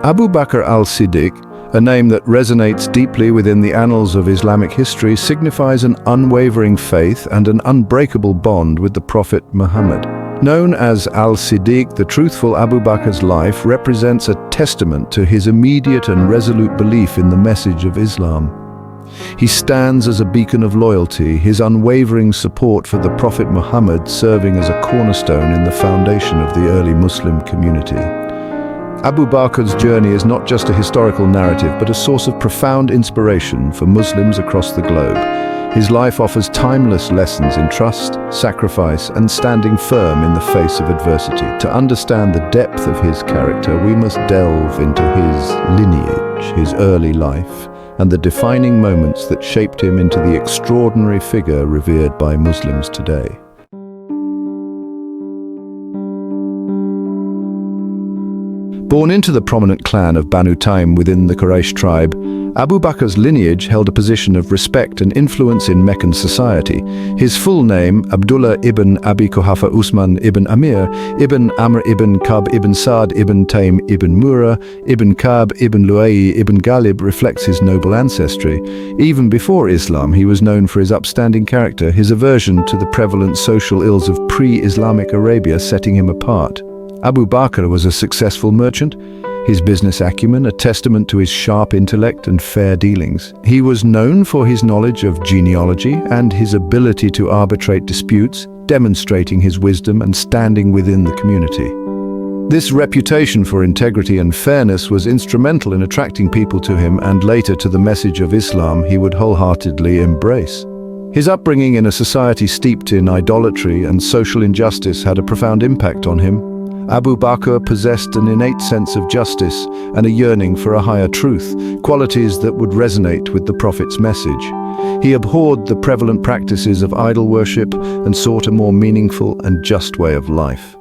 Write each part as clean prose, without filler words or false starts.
Abu Bakr al-Siddiq, a name that resonates deeply within the annals of Islamic history, signifies an unwavering faith and an unbreakable bond with the Prophet Muhammad. Known as al-Siddiq, the truthful Abu Bakr's life represents a testament to his immediate and resolute belief in the message of Islam. He stands as a beacon of loyalty, his unwavering support for the Prophet Muhammad serving as a cornerstone in the foundation of the early Muslim community. Abu Bakr's journey is not just a historical narrative, but a source of profound inspiration for Muslims across the globe. His life offers timeless lessons in trust, sacrifice, and standing firm in the face of adversity. To understand the depth of his character, we must delve into his lineage, his early life, and the defining moments that shaped him into the extraordinary figure revered by Muslims today. Born into the prominent clan of Banu Taym within the Quraysh tribe, Abu Bakr's lineage held a position of respect and influence in Meccan society. His full name, Abdullah ibn Abi Quhafa Usman ibn Amir, ibn Amr ibn Kab ibn Sa'd ibn Taym ibn Murrah, ibn Kab ibn Lu'ay ibn Ghalib, reflects his noble ancestry. Even before Islam, he was known for his upstanding character, his aversion to the prevalent social ills of pre-Islamic Arabia setting him apart. Abu Bakr was a successful merchant, his business acumen a testament to his sharp intellect and fair dealings. He was known for his knowledge of genealogy and his ability to arbitrate disputes, demonstrating his wisdom and standing within the community. This reputation for integrity and fairness was instrumental in attracting people to him and later to the message of Islam he would wholeheartedly embrace. His upbringing in a society steeped in idolatry and social injustice had a profound impact on him. Abu Bakr possessed an innate sense of justice and a yearning for a higher truth, qualities that would resonate with the Prophet's message. He abhorred the prevalent practices of idol worship and sought a more meaningful and just way of life.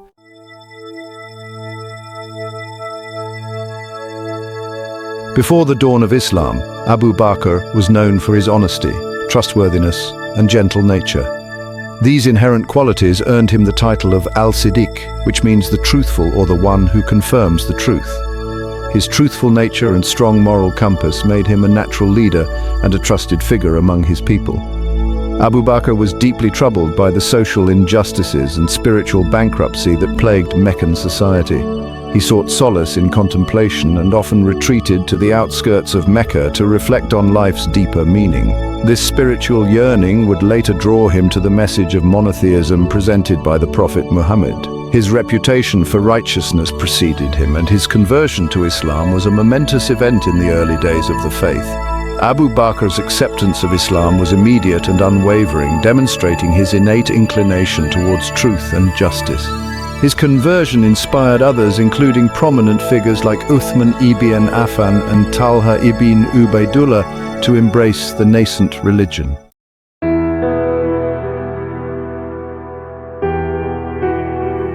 Before the dawn of Islam, Abu Bakr was known for his honesty, trustworthiness, and gentle nature. These inherent qualities earned him the title of al-Siddiq, which means the truthful or the one who confirms the truth. His truthful nature and strong moral compass made him a natural leader and a trusted figure among his people. Abu Bakr was deeply troubled by the social injustices and spiritual bankruptcy that plagued Meccan society. He sought solace in contemplation and often retreated to the outskirts of Mecca to reflect on life's deeper meaning. This spiritual yearning would later draw him to the message of monotheism presented by the Prophet Muhammad. His reputation for righteousness preceded him, and his conversion to Islam was a momentous event in the early days of the faith. Abu Bakr's acceptance of Islam was immediate and unwavering, demonstrating his innate inclination towards truth and justice. His conversion inspired others, including prominent figures like Uthman ibn Affan and Talha ibn Ubaidullah, to embrace the nascent religion.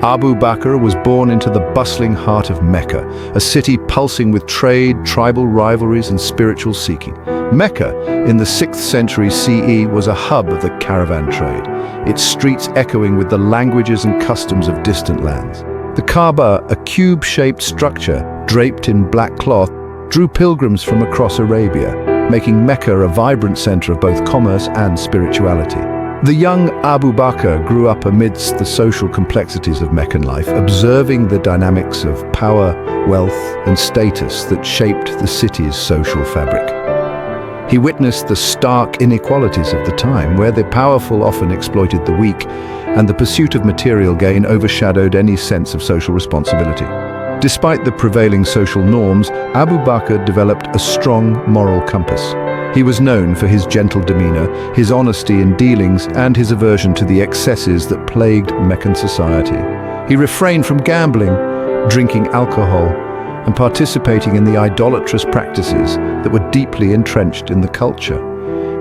Abu Bakr was born into the bustling heart of Mecca, a city pulsing with trade, tribal rivalries, and spiritual seeking. Mecca, in the 6th century CE, was a hub of the caravan trade, its streets echoing with the languages and customs of distant lands. The Kaaba, a cube-shaped structure draped in black cloth, drew pilgrims from across Arabia, making Mecca a vibrant center of both commerce and spirituality. The young Abu Bakr grew up amidst the social complexities of Meccan life, observing the dynamics of power, wealth, and status that shaped the city's social fabric. He witnessed the stark inequalities of the time, where the powerful often exploited the weak, and the pursuit of material gain overshadowed any sense of social responsibility. Despite the prevailing social norms, Abu Bakr developed a strong moral compass. He was known for his gentle demeanor, his honesty in dealings, and his aversion to the excesses that plagued Meccan society. He refrained from gambling, drinking alcohol, and participating in the idolatrous practices that were deeply entrenched in the culture.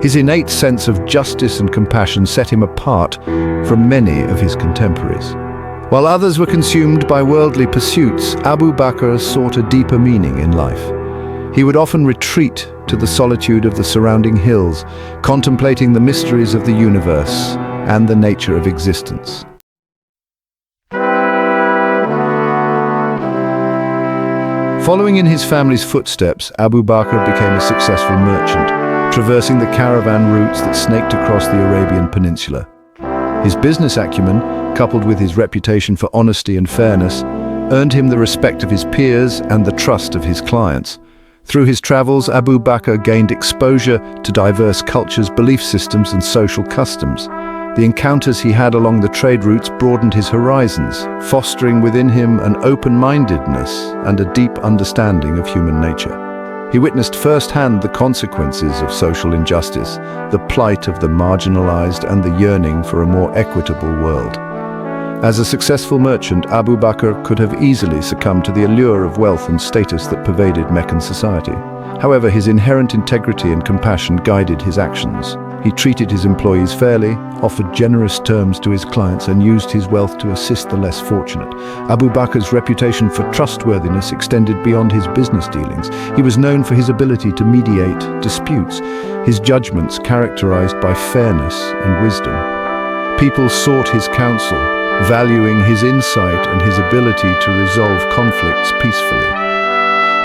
His innate sense of justice and compassion set him apart from many of his contemporaries. While others were consumed by worldly pursuits, Abu Bakr sought a deeper meaning in life. He would often retreat to the solitude of the surrounding hills, contemplating the mysteries of the universe and the nature of existence. Following in his family's footsteps, Abu Bakr became a successful merchant, traversing the caravan routes that snaked across the Arabian Peninsula. His business acumen, coupled with his reputation for honesty and fairness, earned him the respect of his peers and the trust of his clients. Through his travels, Abu Bakr gained exposure to diverse cultures, belief systems, and social customs. The encounters he had along the trade routes broadened his horizons, fostering within him an open-mindedness and a deep understanding of human nature. He witnessed firsthand the consequences of social injustice, the plight of the marginalized, and the yearning for a more equitable world. As a successful merchant, Abu Bakr could have easily succumbed to the allure of wealth and status that pervaded Meccan society. However, his inherent integrity and compassion guided his actions. He treated his employees fairly, offered generous terms to his clients, and used his wealth to assist the less fortunate. Abu Bakr's reputation for trustworthiness extended beyond his business dealings. He was known for his ability to mediate disputes, his judgments characterized by fairness and wisdom. People sought his counsel, valuing his insight and his ability to resolve conflicts peacefully.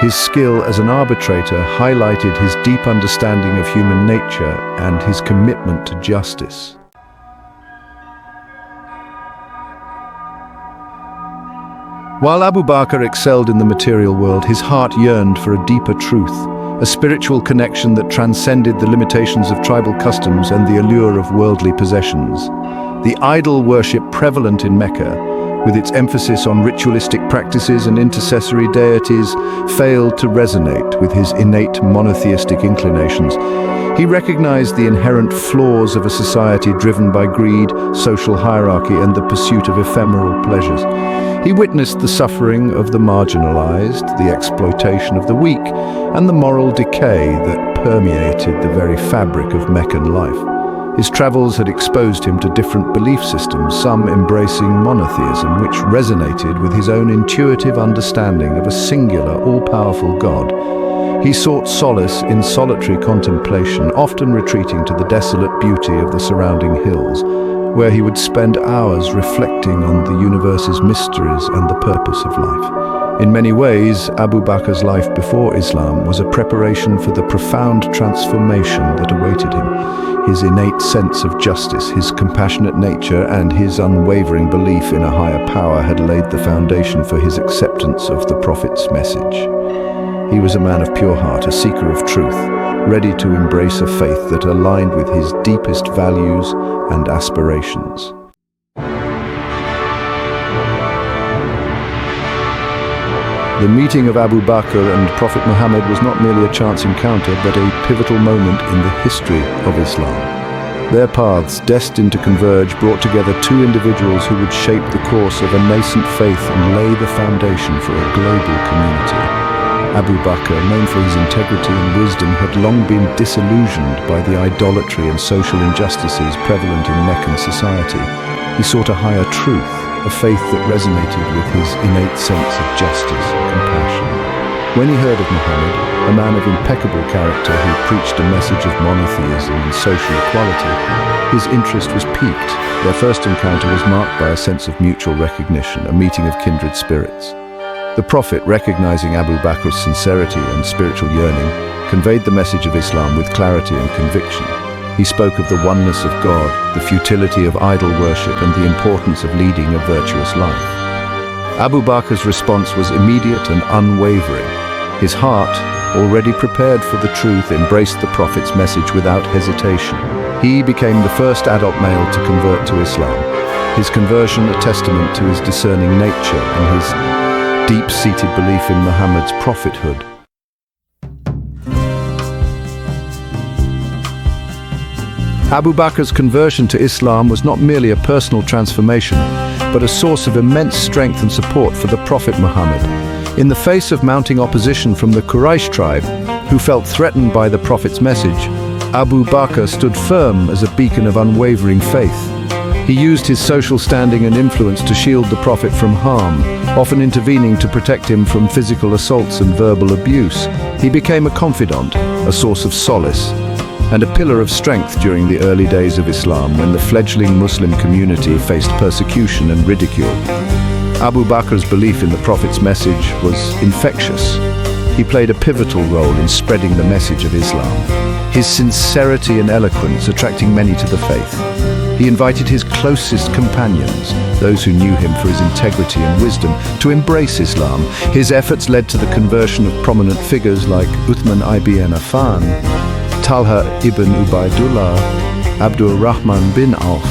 His skill as an arbitrator highlighted his deep understanding of human nature and his commitment to justice. While Abu Bakr excelled in the material world, his heart yearned for a deeper truth, a spiritual connection that transcended the limitations of tribal customs and the allure of worldly possessions. The idol worship prevalent in Mecca, with its emphasis on ritualistic practices and intercessory deities, failed to resonate with his innate monotheistic inclinations. He recognized the inherent flaws of a society driven by greed, social hierarchy, and the pursuit of ephemeral pleasures. He witnessed the suffering of the marginalized, the exploitation of the weak, and the moral decay that permeated the very fabric of Meccan life. His travels had exposed him to different belief systems, some embracing monotheism, which resonated with his own intuitive understanding of a singular, all-powerful God. He sought solace in solitary contemplation, often retreating to the desolate beauty of the surrounding hills, where he would spend hours reflecting on the universe's mysteries and the purpose of life. In many ways, Abu Bakr's life before Islam was a preparation for the profound transformation that awaited him. His innate sense of justice, his compassionate nature, and his unwavering belief in a higher power had laid the foundation for his acceptance of the Prophet's message. He was a man of pure heart, a seeker of truth, ready to embrace a faith that aligned with his deepest values and aspirations. The meeting of Abu Bakr and Prophet Muhammad was not merely a chance encounter, but a pivotal moment in the history of Islam. Their paths, destined to converge, brought together two individuals who would shape the course of a nascent faith and lay the foundation for a global community. Abu Bakr, known for his integrity and wisdom, had long been disillusioned by the idolatry and social injustices prevalent in Meccan society. He sought a higher truth, a faith that resonated with his innate sense of justice and compassion. When he heard of Muhammad, a man of impeccable character who preached a message of monotheism and social equality, his interest was piqued. Their first encounter was marked by a sense of mutual recognition, a meeting of kindred spirits. The Prophet, recognizing Abu Bakr's sincerity and spiritual yearning, conveyed the message of Islam with clarity and conviction. He spoke of the oneness of God, the futility of idol worship, and the importance of leading a virtuous life. Abu Bakr's response was immediate and unwavering. His heart, already prepared for the truth, embraced the Prophet's message without hesitation. He became the first adult male to convert to Islam, his conversion a testament to his discerning nature and his deep-seated belief in Muhammad's prophethood. Abu Bakr's conversion to Islam was not merely a personal transformation, but a source of immense strength and support for the Prophet Muhammad. In the face of mounting opposition from the Quraysh tribe, who felt threatened by the Prophet's message, Abu Bakr stood firm as a beacon of unwavering faith. He used his social standing and influence to shield the Prophet from harm, often intervening to protect him from physical assaults and verbal abuse. He became a confidant, a source of solace, and a pillar of strength during the early days of Islam when the fledgling Muslim community faced persecution and ridicule. Abu Bakr's belief in the Prophet's message was infectious. He played a pivotal role in spreading the message of Islam, his sincerity and eloquence attracting many to the faith. He invited his closest companions, those who knew him for his integrity and wisdom, to embrace Islam. His efforts led to the conversion of prominent figures like Uthman ibn Affan, Talha ibn Ubaidullah, Abdul Rahman bin Auf,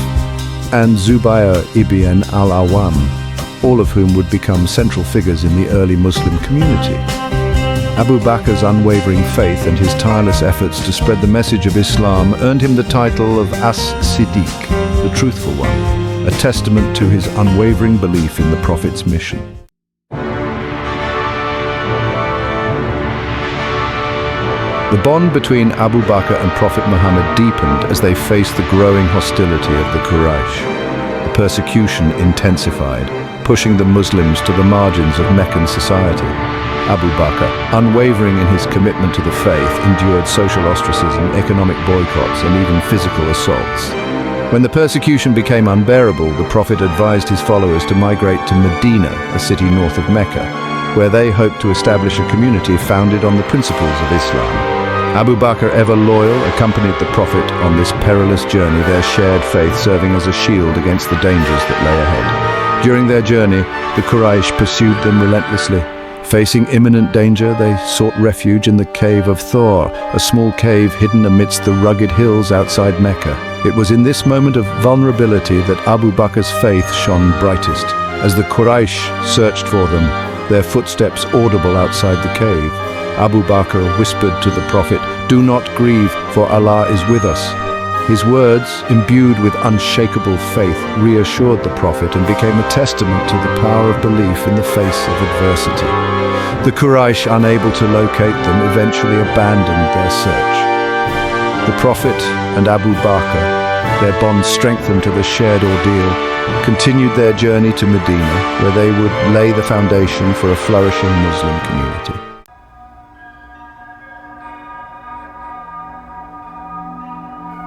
and Zubair ibn al-Awwam, all of whom would become central figures in the early Muslim community. Abu Bakr's unwavering faith and his tireless efforts to spread the message of Islam earned him the title of As-Siddiq, the Truthful One, a testament to his unwavering belief in the Prophet's mission. The bond between Abu Bakr and Prophet Muhammad deepened as they faced the growing hostility of the Quraysh. The persecution intensified, pushing the Muslims to the margins of Meccan society. Abu Bakr, unwavering in his commitment to the faith, endured social ostracism, economic boycotts, and even physical assaults. When the persecution became unbearable, the Prophet advised his followers to migrate to Medina, a city north of Mecca, where they hoped to establish a community founded on the principles of Islam. Abu Bakr, ever loyal, accompanied the Prophet on this perilous journey, their shared faith serving as a shield against the dangers that lay ahead. During their journey, the Quraysh pursued them relentlessly. Facing imminent danger, they sought refuge in the cave of Thor, a small cave hidden amidst the rugged hills outside Mecca. It was in this moment of vulnerability that Abu Bakr's faith shone brightest. As the Quraysh searched for them, their footsteps audible outside the cave, Abu Bakr whispered to the Prophet, "Do not grieve, for Allah is with us." His words, imbued with unshakable faith, reassured the Prophet and became a testament to the power of belief in the face of adversity. The Quraysh, unable to locate them, eventually abandoned their search. The Prophet and Abu Bakr, their bond strengthened to the shared ordeal, continued their journey to Medina, where they would lay the foundation for a flourishing Muslim community.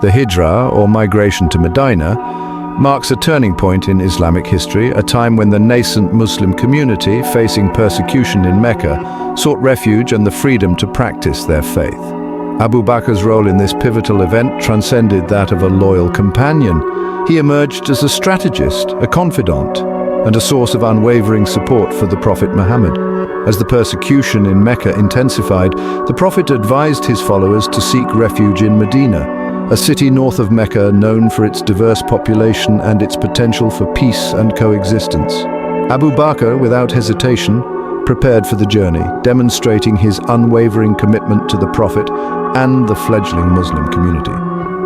The Hijra, or migration to Medina, marks a turning point in Islamic history, a time when the nascent Muslim community, facing persecution in Mecca, sought refuge and the freedom to practice their faith. Abu Bakr's role in this pivotal event transcended that of a loyal companion. He emerged as a strategist, a confidant, and a source of unwavering support for the Prophet Muhammad. As the persecution in Mecca intensified, the Prophet advised his followers to seek refuge in Medina, a city north of Mecca known for its diverse population and its potential for peace and coexistence. Abu Bakr, without hesitation, prepared for the journey, demonstrating his unwavering commitment to the Prophet and the fledgling Muslim community.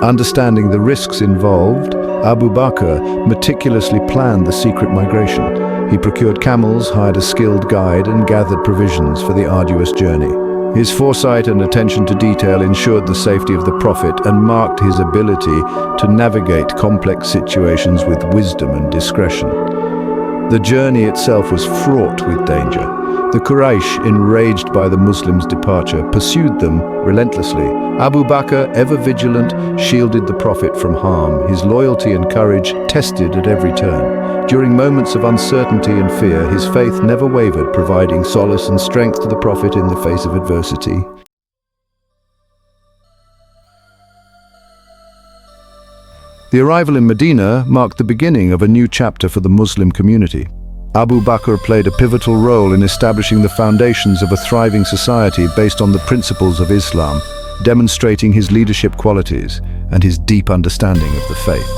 Understanding the risks involved, Abu Bakr meticulously planned the secret migration. He procured camels, hired a skilled guide, and gathered provisions for the arduous journey. His foresight and attention to detail ensured the safety of the Prophet and marked his ability to navigate complex situations with wisdom and discretion. The journey itself was fraught with danger. The Quraysh, enraged by the Muslims' departure, pursued them relentlessly. Abu Bakr, ever vigilant, shielded the Prophet from harm, his loyalty and courage tested at every turn. During moments of uncertainty and fear, his faith never wavered, providing solace and strength to the Prophet in the face of adversity. The arrival in Medina marked the beginning of a new chapter for the Muslim community. Abu Bakr played a pivotal role in establishing the foundations of a thriving society based on the principles of Islam, demonstrating his leadership qualities and his deep understanding of the faith.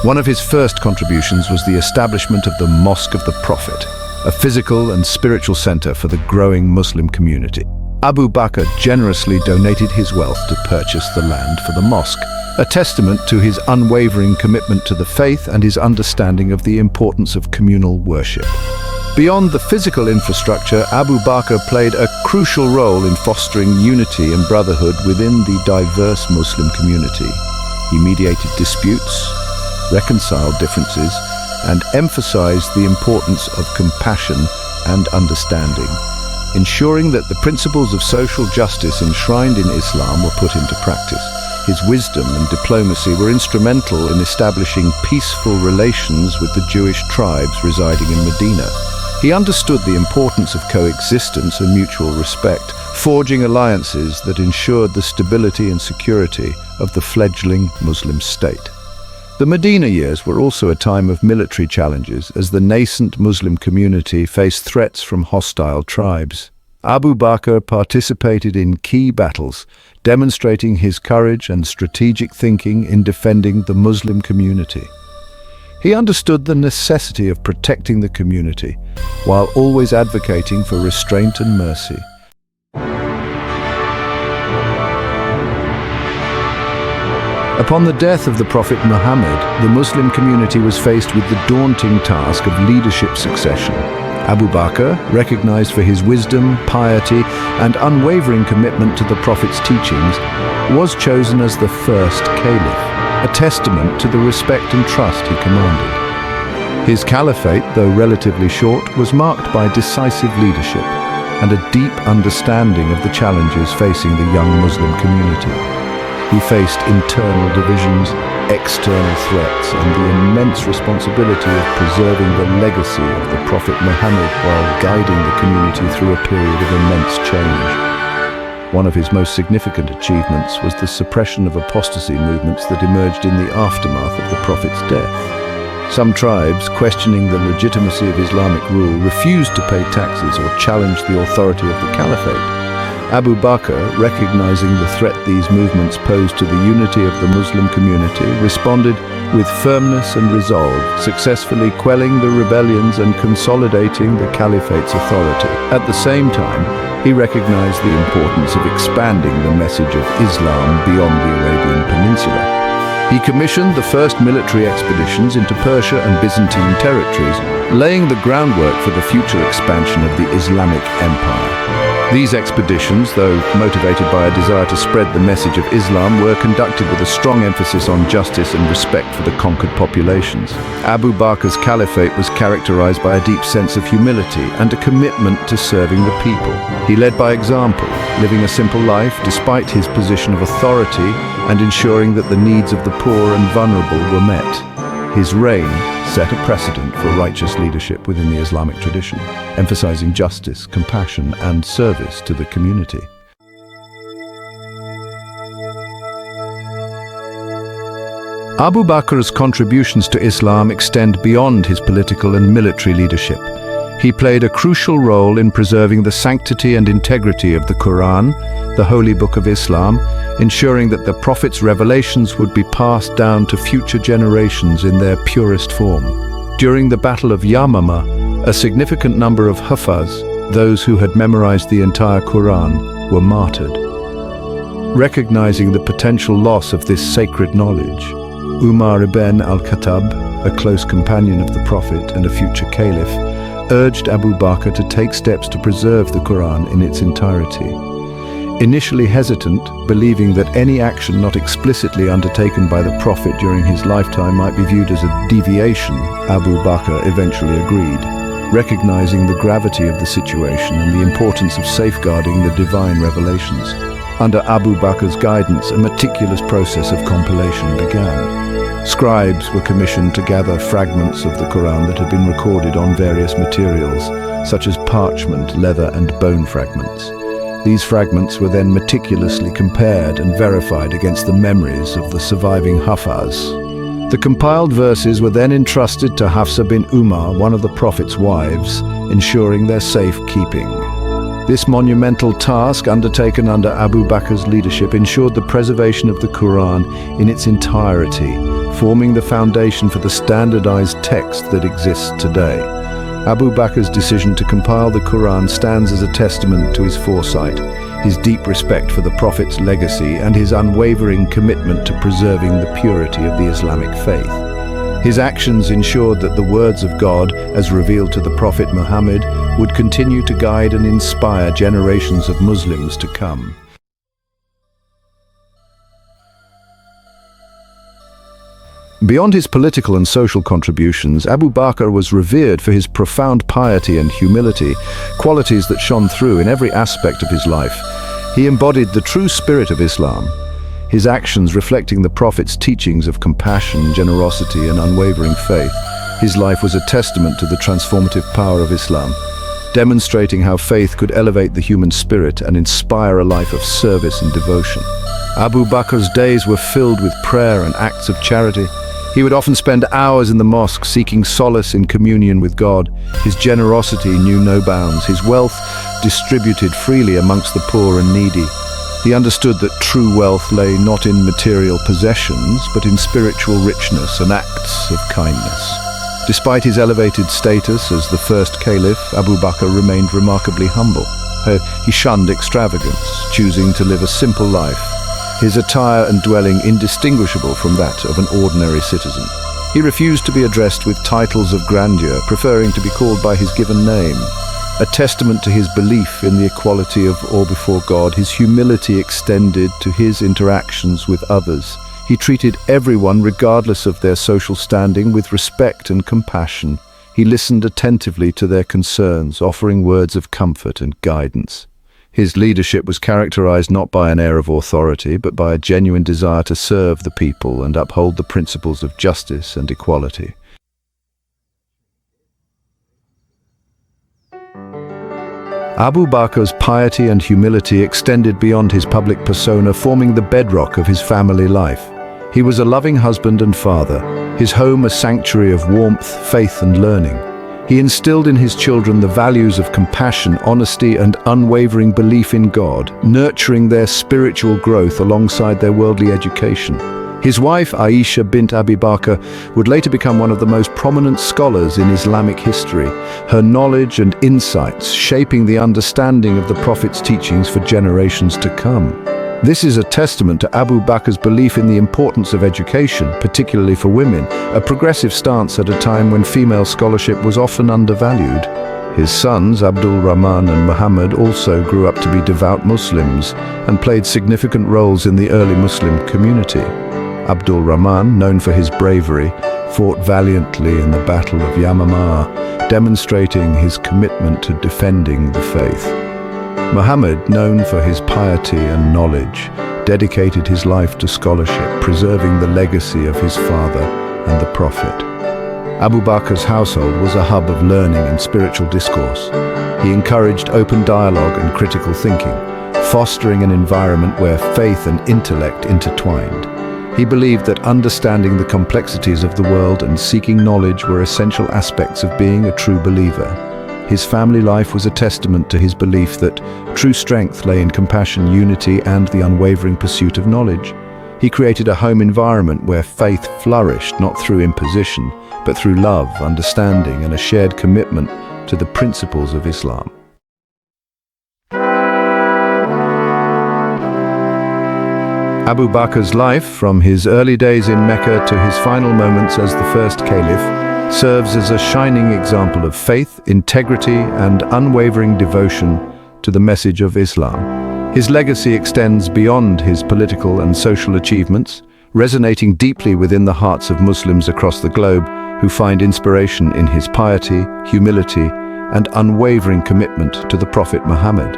One of his first contributions was the establishment of the Mosque of the Prophet, a physical and spiritual center for the growing Muslim community. Abu Bakr generously donated his wealth to purchase the land for the mosque, a testament to his unwavering commitment to the faith and his understanding of the importance of communal worship. Beyond the physical infrastructure, Abu Bakr played a crucial role in fostering unity and brotherhood within the diverse Muslim community. He mediated disputes, reconciled differences, and emphasized the importance of compassion and understanding, ensuring that the principles of social justice enshrined in Islam were put into practice. His wisdom and diplomacy were instrumental in establishing peaceful relations with the Jewish tribes residing in Medina. He understood the importance of coexistence and mutual respect, forging alliances that ensured the stability and security of the fledgling Muslim state. The Medina years were also a time of military challenges as the nascent Muslim community faced threats from hostile tribes. Abu Bakr participated in key battles, demonstrating his courage and strategic thinking in defending the Muslim community. He understood the necessity of protecting the community, while always advocating for restraint and mercy. Upon the death of the Prophet Muhammad, the Muslim community was faced with the daunting task of leadership succession. Abu Bakr, recognized for his wisdom, piety, and unwavering commitment to the Prophet's teachings, was chosen as the first Caliph, a testament to the respect and trust he commanded. His Caliphate, though relatively short, was marked by decisive leadership and a deep understanding of the challenges facing the young Muslim community. He faced internal divisions, external threats, and the immense responsibility of preserving the legacy of the Prophet Muhammad while guiding the community through a period of immense change. One of his most significant achievements was the suppression of apostasy movements that emerged in the aftermath of the Prophet's death. Some tribes, questioning the legitimacy of Islamic rule, refused to pay taxes or challenged the authority of the Caliphate. Abu Bakr, recognizing the threat these movements posed to the unity of the Muslim community, responded with firmness and resolve, successfully quelling the rebellions and consolidating the Caliphate's authority. At the same time, he recognized the importance of expanding the message of Islam beyond the Arabian Peninsula. He commissioned the first military expeditions into Persia and Byzantine territories, laying the groundwork for the future expansion of the Islamic Empire. These expeditions, though motivated by a desire to spread the message of Islam, were conducted with a strong emphasis on justice and respect for the conquered populations. Abu Bakr's caliphate was characterized by a deep sense of humility and a commitment to serving the people. He led by example, living a simple life despite his position of authority and ensuring that the needs of the poor and vulnerable were met. His reign set a precedent for righteous leadership within the Islamic tradition, emphasizing justice, compassion, and service to the community. Abu Bakr's contributions to Islam extend beyond his political and military leadership. He played a crucial role in preserving the sanctity and integrity of the Quran, the holy book of Islam, ensuring that the Prophet's revelations would be passed down to future generations in their purest form. During the Battle of Yamama, a significant number of Hufaz, those who had memorized the entire Quran, were martyred. Recognizing the potential loss of this sacred knowledge, Umar ibn al-Khattab, a close companion of the Prophet and a future caliph, urged Abu Bakr to take steps to preserve the Quran in its entirety. Initially hesitant, believing that any action not explicitly undertaken by the Prophet during his lifetime might be viewed as a deviation, Abu Bakr eventually agreed, recognizing the gravity of the situation and the importance of safeguarding the divine revelations. Under Abu Bakr's guidance, a meticulous process of compilation began. Scribes were commissioned to gather fragments of the Quran that had been recorded on various materials, such as parchment, leather, and bone fragments. These fragments were then meticulously compared and verified against the memories of the surviving Hafaz. The compiled verses were then entrusted to Hafsa bin Umar, one of the Prophet's wives, ensuring their safekeeping. This monumental task, undertaken under Abu Bakr's leadership, ensured the preservation of the Quran in its entirety, forming the foundation for the standardized text that exists today. Abu Bakr's decision to compile the Quran stands as a testament to his foresight, his deep respect for the Prophet's legacy, and his unwavering commitment to preserving the purity of the Islamic faith. His actions ensured that the words of God, as revealed to the Prophet Muhammad, would continue to guide and inspire generations of Muslims to come. Beyond his political and social contributions, Abu Bakr was revered for his profound piety and humility, qualities that shone through in every aspect of his life. He embodied the true spirit of Islam, his actions reflecting the Prophet's teachings of compassion, generosity, and unwavering faith. His life was a testament to the transformative power of Islam, demonstrating how faith could elevate the human spirit and inspire a life of service and devotion. Abu Bakr's days were filled with prayer and acts of charity. He would often spend hours in the mosque seeking solace in communion with God. His generosity knew no bounds, his wealth distributed freely amongst the poor and needy. He understood that true wealth lay not in material possessions, but in spiritual richness and acts of kindness. Despite his elevated status as the first caliph, Abu Bakr remained remarkably humble. He shunned extravagance, choosing to live a simple life, his attire and dwelling indistinguishable from that of an ordinary citizen. He refused to be addressed with titles of grandeur, preferring to be called by his given name. A testament to his belief in the equality of all before God, his humility extended to his interactions with others. He treated everyone, regardless of their social standing, with respect and compassion. He listened attentively to their concerns, offering words of comfort and guidance. His leadership was characterized not by an air of authority, but by a genuine desire to serve the people and uphold the principles of justice and equality. Abu Bakr's piety and humility extended beyond his public persona, forming the bedrock of his family life. He was a loving husband and father, his home a sanctuary of warmth, faith, and learning. He instilled in his children the values of compassion, honesty, and unwavering belief in God, nurturing their spiritual growth alongside their worldly education. His wife, Aisha bint Abi Bakr, would later become one of the most prominent scholars in Islamic history, her knowledge and insights shaping the understanding of the Prophet's teachings for generations to come. This is a testament to Abu Bakr's belief in the importance of education, particularly for women, a progressive stance at a time when female scholarship was often undervalued. His sons, Abdul Rahman and Muhammad, also grew up to be devout Muslims and played significant roles in the early Muslim community. Abdul Rahman, known for his bravery, fought valiantly in the Battle of Yamamah, demonstrating his commitment to defending the faith. Muhammad, known for his piety and knowledge, dedicated his life to scholarship, preserving the legacy of his father and the Prophet. Abu Bakr's household was a hub of learning and spiritual discourse. He encouraged open dialogue and critical thinking, fostering an environment where faith and intellect intertwined. He believed that understanding the complexities of the world and seeking knowledge were essential aspects of being a true believer. His family life was a testament to his belief that true strength lay in compassion, unity, and the unwavering pursuit of knowledge. He created a home environment where faith flourished not through imposition, but through love, understanding, and a shared commitment to the principles of Islam. Abu Bakr's life, from his early days in Mecca to his final moments as the first caliph, serves as a shining example of faith, integrity, and unwavering devotion to the message of Islam. His legacy extends beyond his political and social achievements, resonating deeply within the hearts of Muslims across the globe who find inspiration in his piety, humility, and unwavering commitment to the Prophet Muhammad.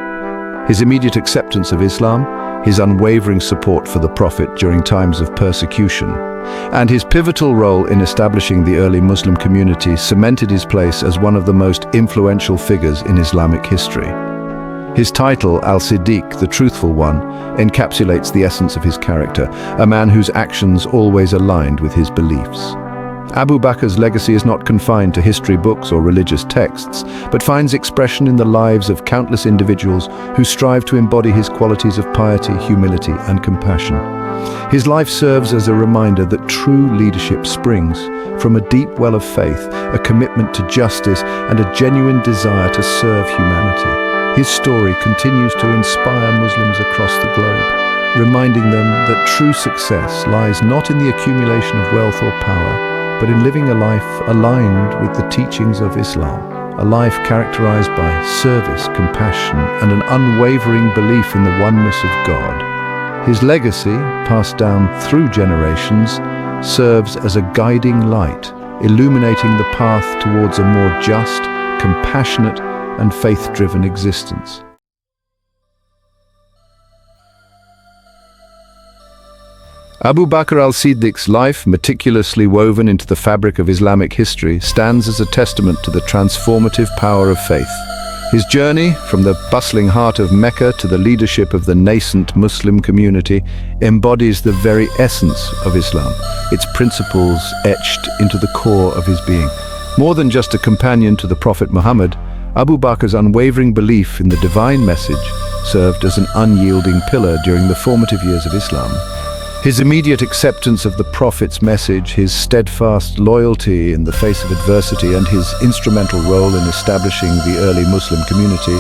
His immediate acceptance of Islam, his unwavering support for the Prophet during times of persecution, and his pivotal role in establishing the early Muslim community cemented his place as one of the most influential figures in Islamic history. His title, Al-Siddiq, the Truthful One, encapsulates the essence of his character, a man whose actions always aligned with his beliefs. Abu Bakr's legacy is not confined to history books or religious texts, but finds expression in the lives of countless individuals who strive to embody his qualities of piety, humility, and compassion. His life serves as a reminder that true leadership springs from a deep well of faith, a commitment to justice, and a genuine desire to serve humanity. His story continues to inspire Muslims across the globe, reminding them that true success lies not in the accumulation of wealth or power, but in living a life aligned with the teachings of Islam, a life characterized by service, compassion, and an unwavering belief in the oneness of God. His legacy, passed down through generations, serves as a guiding light, illuminating the path towards a more just, compassionate, and faith-driven existence. Abu Bakr al-Siddiq's life, meticulously woven into the fabric of Islamic history, stands as a testament to the transformative power of faith. His journey from the bustling heart of Mecca to the leadership of the nascent Muslim community embodies the very essence of Islam, its principles etched into the core of his being. More than just a companion to the Prophet Muhammad, Abu Bakr's unwavering belief in the divine message served as an unyielding pillar during the formative years of Islam. His immediate acceptance of the Prophet's message, his steadfast loyalty in the face of adversity, and his instrumental role in establishing the early Muslim community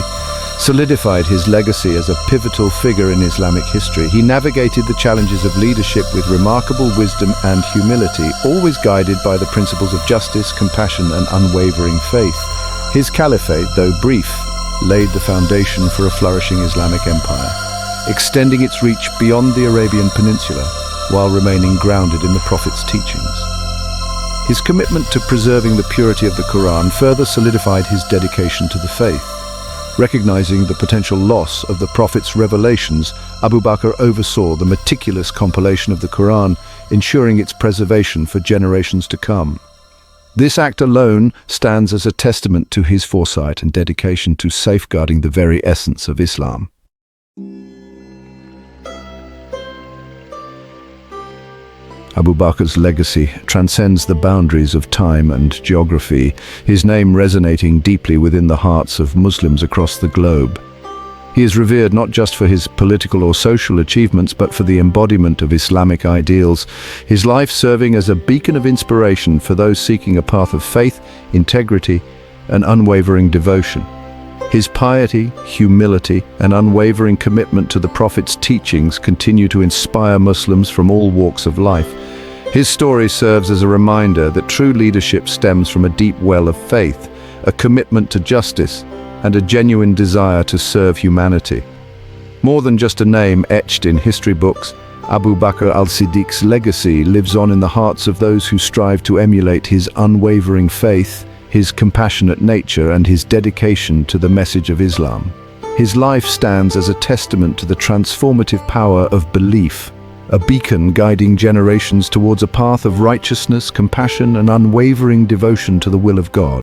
solidified his legacy as a pivotal figure in Islamic history. He navigated the challenges of leadership with remarkable wisdom and humility, always guided by the principles of justice, compassion, and unwavering faith. His caliphate, though brief, laid the foundation for a flourishing Islamic empire, extending its reach beyond the Arabian Peninsula while remaining grounded in the Prophet's teachings. His commitment to preserving the purity of the Quran further solidified his dedication to the faith. Recognizing the potential loss of the Prophet's revelations, Abu Bakr oversaw the meticulous compilation of the Quran, ensuring its preservation for generations to come. This act alone stands as a testament to his foresight and dedication to safeguarding the very essence of Islam. Abu Bakr's legacy transcends the boundaries of time and geography, his name resonating deeply within the hearts of Muslims across the globe. He is revered not just for his political or social achievements, but for the embodiment of Islamic ideals, his life serving as a beacon of inspiration for those seeking a path of faith, integrity, and unwavering devotion. His piety, humility, and unwavering commitment to the Prophet's teachings continue to inspire Muslims from all walks of life. His story serves as a reminder that true leadership stems from a deep well of faith, a commitment to justice, and a genuine desire to serve humanity. More than just a name etched in history books, Abu Bakr al-Siddiq's legacy lives on in the hearts of those who strive to emulate his unwavering faith, his compassionate nature, and his dedication to the message of Islam. His life stands as a testament to the transformative power of belief, a beacon guiding generations towards a path of righteousness, compassion, and unwavering devotion to the will of God.